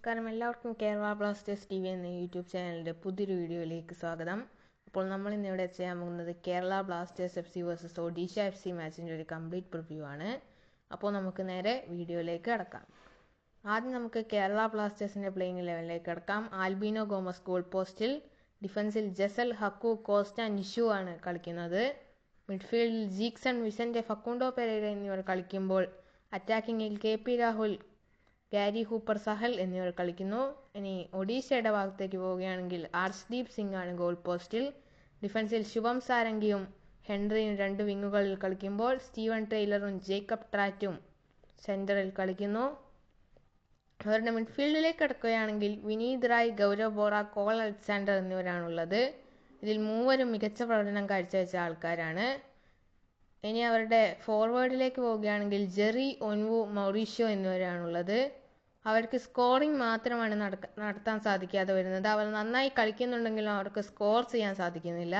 നമസ്കാരം, എല്ലാവർക്കും Kerala Blasters T V എന്ന യൂട്യൂബ് ചാനലിൻ്റെ പുതിയൊരു വീഡിയോയിലേക്ക് സ്വാഗതം. അപ്പോൾ നമ്മൾ ഇന്നിവിടെ ചെയ്യാൻ പോകുന്നത് Kerala Blasters FC versus Odisha FC മാച്ചിൻ്റെ ഒരു കംപ്ലീറ്റ് പ്രിവ്യൂ ആണ്. അപ്പോൾ നമുക്ക് നേരെ വീഡിയോയിലേക്ക് കിടക്കാം. ആദ്യം നമുക്ക് കേരള ബ്ലാസ്റ്റേഴ്സിൻ്റെ പ്ലേയിങ് ലെവലിലേക്ക് കിടക്കാം. ആൽബിനോ ഗോമസ് ഗോൾ പോസ്റ്റിൽ, ഡിഫൻസിൽ ജസൽ, ഹക്കു, കോസ്റ്റ, നിഷു ആണ് കളിക്കുന്നത്. മിഡ്ഫീൽഡിൽ ജീക്സൺ, വിസന്റെ, ഫക്കുണ്ടോ പെരേര എന്നിവർ കളിക്കുമ്പോൾ അറ്റാക്കിങ്ങിൽ KP Rahul, Gary Hooper, Sahal എന്നിവർ കളിക്കുന്നു. ഇനി ഒഡീഷയുടെ ഭാഗത്തേക്ക് പോവുകയാണെങ്കിൽ ആർഷ്ദീപ് സിംഗ് ആണ് ഗോൾ പോസ്റ്റിൽ. ഡിഫൻസിൽ ശുഭം സാരംഗിയും ഹെൻറിയും രണ്ട് വിങ്ങുകളിൽ കളിക്കുമ്പോൾ സ്റ്റീവൻ ടൈലറും ജേക്കബ് ട്രാറ്റും സെന്ററിൽ കളിക്കുന്നു. അവരുടെ മിഡ്ഫീൽഡിലേക്ക് കടക്കുകയാണെങ്കിൽ വിനീത് റായ്, ഗൗരവ് ബോറ, കോൾ അലക്സാണ്ടർ എന്നിവരാണുള്ളത്. ഇതിൽ മൂവരും മികച്ച പ്രകടനം കാഴ്ചവെച്ച ആൾക്കാരാണ്. ഇനി അവരുടെ ഫോർവേഡിലേക്ക് പോവുകയാണെങ്കിൽ ജെറി, ഒൻവു, മൗറീഷ്യോ എന്നിവരാണുള്ളത്. അവർക്ക് സ്കോറിംഗ് മാത്രമാണ് നടത്താൻ സാധിക്കാതെ വരുന്നത്. അവർ നന്നായി കളിക്കുന്നുണ്ടെങ്കിലും അവർക്ക് സ്കോർ ചെയ്യാൻ സാധിക്കുന്നില്ല.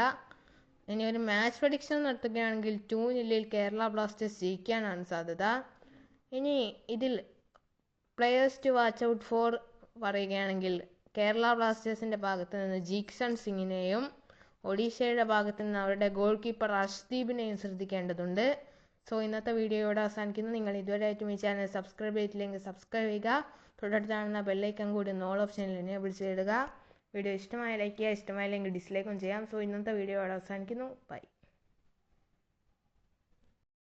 ഇനി ഒരു മാച്ച് പ്രഡിക്ഷൻ നടത്തുകയാണെങ്കിൽ 2-0 കേരള ബ്ലാസ്റ്റേഴ്സ് ജയിക്കാനാണ് സാധ്യത. ഇനി ഇതിൽ players to watch out for പറയുകയാണെങ്കിൽ കേരള ബ്ലാസ്റ്റേഴ്സിൻ്റെ ഭാഗത്ത് നിന്ന് ജീക്സൺ സിംഗിനെയും ഒഡീഷയുടെ ഭാഗത്ത് നിന്ന് അവരുടെ ഗോൾ കീപ്പർ അർഷ്ദീപിനെയും ശ്രദ്ധിക്കേണ്ടതുണ്ട്. സോ ഇന്നത്തെ വീഡിയോയോടെ അവസാനിക്കുന്നു. നിങ്ങൾ ഇതുവരെയായിട്ടും ഈ ചാനൽ സബ്സ്ക്രൈബ് ചെയ്തില്ലെങ്കിൽ സബ്സ്ക്രൈബ് ചെയ്യുക. തൊട്ടടുത്താണെന്ന ബെല്ലൈക്കൺ കൂടി ഓൾ ഓപ്ഷനിൽ എനേബിൾ ചെയ്തിടുക. വീഡിയോ ഇഷ്ടമായ ലൈക്ക് ചെയ്യുക, ഇഷ്ടമായില്ലെങ്കിൽ ഡിസ്ലൈക്കും ചെയ്യാം. സോ ഇന്നത്തെ വീഡിയോയോടെ അവസാനിക്കുന്നു. ബൈ.